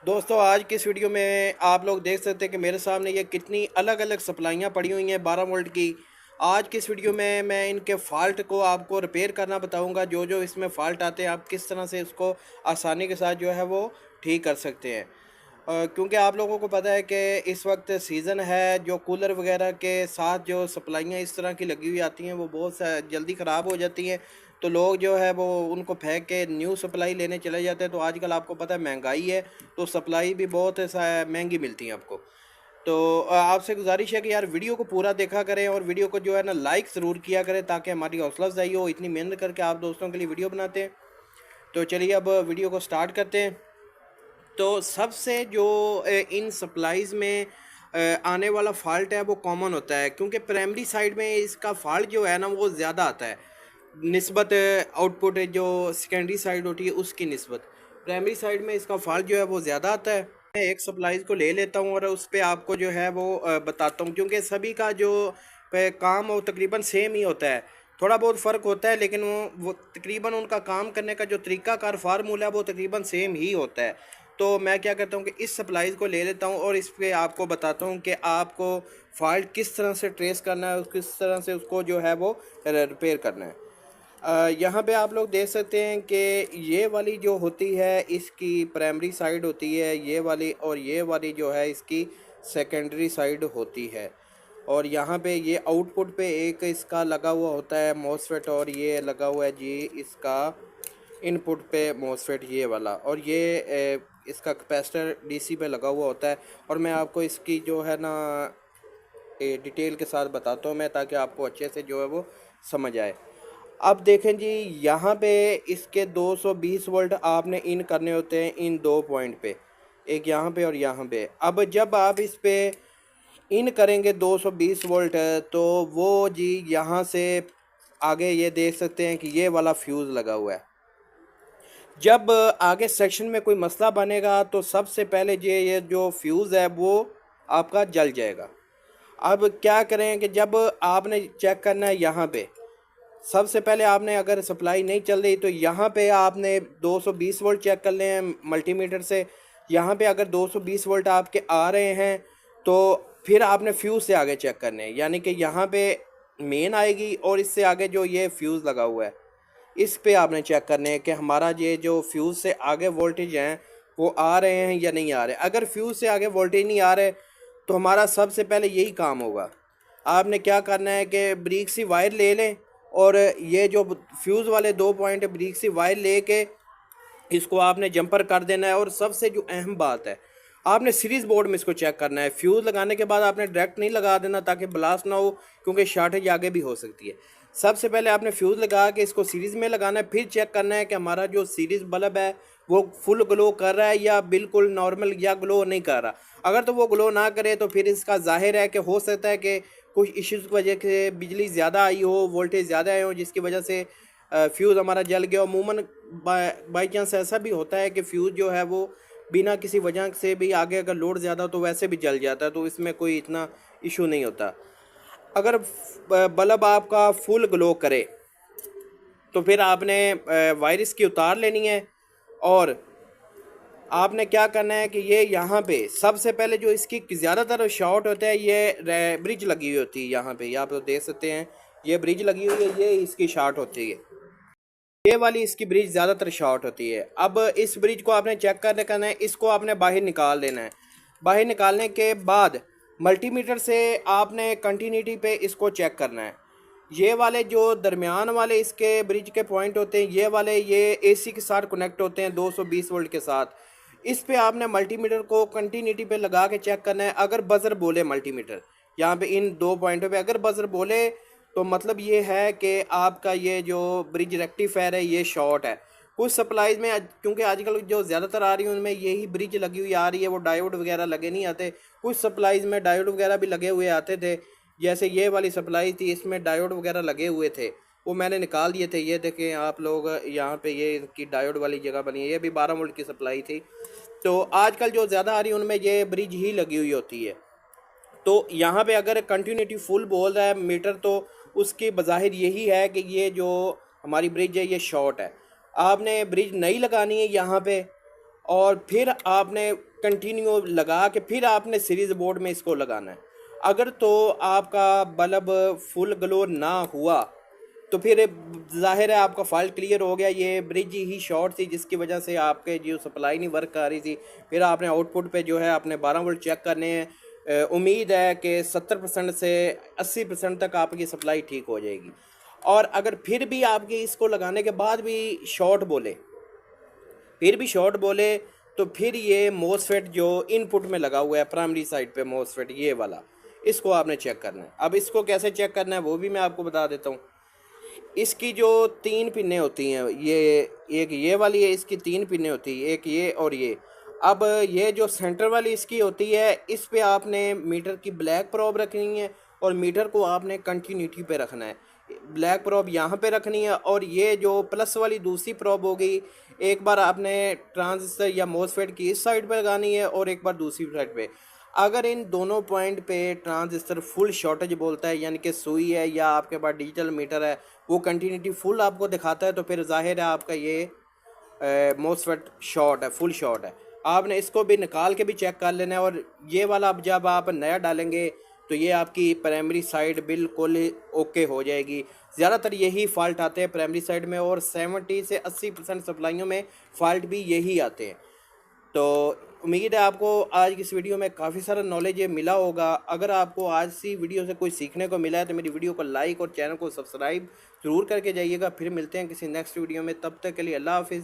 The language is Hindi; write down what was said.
दोस्तों आज की इस वीडियो में आप लोग देख सकते हैं कि मेरे सामने ये कितनी अलग अलग सप्लाइयाँ पड़ी हुई हैं 12 वोल्ट की। आज की इस वीडियो में मैं इनके फ़ाल्ट को आपको रिपेयर करना बताऊंगा। जो जो इसमें फ़ाल्ट आते हैं आप किस तरह से इसको आसानी के साथ जो है वो ठीक कर सकते हैं। क्योंकि आप लोगों को पता है कि इस वक्त सीज़न है, जो कूलर वगैरह के साथ जो सप्लाइयाँ इस तरह की लगी हुई आती हैं वो बहुत जल्दी ख़राब हो जाती हैं। तो लोग जो है वो उनको फेंक के न्यू सप्लाई लेने चले जाते हैं। तो आजकल आपको पता है महंगाई है, तो सप्लाई भी बहुत महंगी मिलती है आपको। तो आपसे गुजारिश है कि यार वीडियो को पूरा देखा करें और वीडियो को जो है ना लाइक ज़रूर किया करें, ताकि हमारी हौसला अफजाई हो। इतनी मेहनत करके आप दोस्तों के लिए वीडियो बनाते हैं। तो चलिए अब वीडियो को स्टार्ट करते हैं। तो सबसे जो इन सप्लाईज़ में आने वाला फ़ाल्ट है वो कॉमन होता है, क्योंकि प्राइमरी साइड में इसका फ़ाल्ट जो है ना वो ज़्यादा आता है निस्बत आउटपुट जो सेकेंडरी साइड होती है उसकी निस्बत। प्राइमरी साइड में इसका फ़ाल्ट जो है वो ज़्यादा आता है। मैं एक सप्लाईज़ को ले लेता हूँ और उस पर आपको जो है वो बताता हूँ, क्योंकि सभी का जो काम वो तकरीबन सेम ही होता है। थोड़ा बहुत फ़र्क होता है, लेकिन वो तकरीबन उनका काम करने का जो तरीक़ाकार फार्मूला है वो तकरीबन सेम ही होता है। तो मैं क्या करता हूँ कि इस सप्लाईज़ को ले लेता हूँ और इस पे आपको बताता हूँ कि आपको फ़ाल्ट किस तरह से ट्रेस करना है, किस तरह से उसको जो है वो रिपेयर करना है। यहाँ पे आप लोग देख सकते हैं कि ये वाली जो होती है इसकी प्राइमरी साइड होती है ये वाली, और ये वाली जो है इसकी सेकेंडरी साइड होती है। और यहाँ पे ये आउटपुट पे एक इसका लगा हुआ होता है मॉसफेट, और ये लगा हुआ है जी इसका इनपुट पे मॉसफेट ये वाला, और ये इसका कैपेसिटर डीसी पे लगा हुआ होता है। और मैं आपको इसकी जो है ना डिटेल के साथ बताता हूँ मैं, ताकि आपको अच्छे से जो है वो समझ आए। अब देखें जी, यहाँ पे इसके 220 वोल्ट आपने इन करने होते हैं इन दो पॉइंट पे, एक यहाँ पे और यहाँ पे। अब जब आप इस पे इन करेंगे 220 वोल्ट, तो वो जी यहाँ से आगे ये देख सकते हैं कि ये वाला फ्यूज़ लगा हुआ है। जब आगे सेक्शन में कोई मसला बनेगा तो सबसे पहले ये जो फ्यूज़ है वो आपका जल जाएगा। अब क्या करें कि जब आपने चेक करना है यहाँ पे, सबसे पहले आपने अगर सप्लाई नहीं चल रही तो यहाँ पे आपने 220 वोल्ट चेक कर लें मल्टीमीटर से। यहाँ पे अगर 220 वोल्ट आपके आ रहे हैं तो फिर आपने फ्यूज़ से आगे चेक करने हैं, यानी कि यहाँ पे मेन आएगी और इससे आगे जो ये फ्यूज़ लगा हुआ है इस पे आपने चेक करने हैं कि हमारा ये जो फ्यूज़ से आगे वोल्टेज हैं वो आ रहे हैं या नहीं आ रहे। अगर फ्यूज़ से आगे वोल्टेज नहीं आ रहे तो हमारा सबसे पहले यही काम होगा। आपने क्या करना है कि ब्रिक सी वायर ले लें, और ये जो फ्यूज़ वाले दो पॉइंट ब्रिक सी वायर लेके इसको आपने जंपर कर देना है। और सबसे जो अहम बात है, आपने सीरीज़ बोर्ड में इसको चेक करना है। फ्यूज़ लगाने के बाद आपने डायरेक्ट नहीं लगा देना ताकि ब्लास्ट ना हो, क्योंकि शॉर्टेज आगे भी हो सकती है। सबसे पहले आपने फ्यूज़ लगा के इसको सीरीज़ में लगाना है, फिर चेक करना है कि हमारा जो सीरीज़ बल्ब है वो फुल ग्लो कर रहा है या बिल्कुल नॉर्मल या ग्लो नहीं कर रहा। अगर तो वो ग्लो ना करे तो फिर इसका जाहिर है कि हो सकता है कि कुछ इश्यूज़ की वजह से बिजली ज़्यादा आई हो, वोल्टेज ज़्यादा आए हो, जिसकी वजह से फ्यूज़ हमारा जल गया। अमूमन बाई चांस ऐसा भी होता है कि फ्यूज़ जो है वो बिना किसी वजह से भी आगे अगर लोड ज़्यादा हो तो वैसे भी जल जाता है, तो इसमें कोई इतना इशू नहीं होता। अगर बल्ब आपका फुल ग्लो करे तो फिर आपने वायर इसकी उतार लेनी है, और आपने क्या करना है कि ये यहाँ पे सबसे पहले जो इसकी ज़्यादातर शॉर्ट होता है ये ब्रिज लगी हुई होती है। यहाँ पे आप तो देख सकते हैं ये ब्रिज लगी हुई है, ये इसकी शॉर्ट होती है। ये वाली इसकी ब्रिज ज़्यादातर शॉर्ट होती है। अब इस ब्रिज को आपने चेक करना है, इसको आपने बाहर निकाल देना है। बाहर निकालने के बाद मल्टीमीटर से आपने कंटिन्यूटी पे इसको चेक करना है। ये वाले जो दरमियान वाले इसके ब्रिज के पॉइंट होते हैं ये वाले, ये एसी के साथ कनेक्ट होते हैं 220 वोल्ट के साथ। इस पे आपने मल्टीमीटर को कंटिन्यूटी पे लगा के चेक करना है। अगर बजर बोले मल्टीमीटर यहाँ पे इन दो पॉइंटों पे अगर बजर बोले तो मतलब ये है कि आपका ये जो ब्रिज रेक्टिफायर है ये शॉर्ट है। कुछ सप्लाईज में क्योंकि आजकल जो ज़्यादातर आ रही है उनमें यही ब्रिज लगी हुई आ रही है, वो डायोड वगैरह लगे नहीं आते। कुछ सप्लाईज में डायोड वगैरह भी लगे हुए आते थे, जैसे ये वाली सप्लाई थी इसमें डायोड वगैरह लगे हुए थे, वो मैंने निकाल दिए थे। ये देखें आप लोग यहाँ पे ये इनकी डायोड वाली जगह बनी है, ये भी 12 वोल्ट की सप्लाई थी। तो आजकल जो ज़्यादा आ रही है उनमें ये ब्रिज ही लगी हुई होती है। तो यहाँ पे अगर कंटिन्यूटी फुल बोल रहा है मीटर तो उसकी बज़ाहिर यही है कि ये जो हमारी ब्रिज है ये शॉर्ट है। आपने ब्रिज नई लगानी है यहाँ पे, और फिर आपने कंटिन्यू लगा के फिर आपने सीरीज़ बोर्ड में इसको लगाना है। अगर तो आपका बल्ब फुल ग्लो ना हुआ तो फिर ज़ाहिर है आपका फॉल्ट क्लियर हो गया, ये ब्रिज ही शॉर्ट थी जिसकी वजह से आपके जो सप्लाई नहीं वर्क कर रही थी। फिर आपने आउटपुट पे जो है अपने 12 वोल्ट चेक करने हैं। उम्मीद है कि 70% से 80% तक आपकी सप्लाई ठीक हो जाएगी। और अगर फिर भी आपकी इसको लगाने के बाद भी शॉर्ट बोले तो फिर ये मोसफेट जो इनपुट में लगा हुआ है प्राइमरी साइड पे मोसफेट ये वाला, इसको आपने चेक करना है। अब इसको कैसे चेक करना है वो भी मैं आपको बता देता हूँ। इसकी जो 3 पिनें होती हैं, ये एक ये वाली है, इसकी 3 पिनें होती है, एक ये और ये। अब ये जो सेंटर वाली इसकी होती है, इस पे आपने मीटर की ब्लैक प्रोब रखनी है और मीटर को आपने कंटिन्यूटी पे रखना है। ब्लैक प्रोब यहाँ पे रखनी है और ये जो प्लस वाली दूसरी प्रोब होगी, एक बार आपने ट्रांजिस्टर या मोसफेट की इस साइड पे लगानी है और एक बार दूसरी साइड पे। अगर इन दोनों पॉइंट पे ट्रांजिस्टर फुल शॉर्टेज बोलता है, यानी कि सुई है या आपके पास डिजिटल मीटर है वो कंटिन्यूटी फुल आपको दिखाता है, तो फिर जाहिर है आपका ये मोसफेट शॉर्ट है, फुल शॉर्ट है। आपने इसको भी निकाल के भी चेक कर लेना है। और ये वाला अब जब आप नया डालेंगे तो ये आपकी प्राइमरी साइड बिल्कुल ओके हो जाएगी। ज़्यादातर यही फॉल्ट आते हैं प्राइमरी साइड में और 70 से 80% सप्लाइयों में फॉल्ट भी यही आते हैं। तो उम्मीद है आपको आज की इस वीडियो में काफ़ी सारा नॉलेज मिला होगा। अगर आपको आज सी वीडियो से कोई सीखने को मिला है तो मेरी वीडियो को लाइक और चैनल को सब्सक्राइब ज़रूर करके जाइएगा। फिर मिलते हैं किसी नेक्स्ट वीडियो में, तब तक के लिए अल्लाह हाफिज़।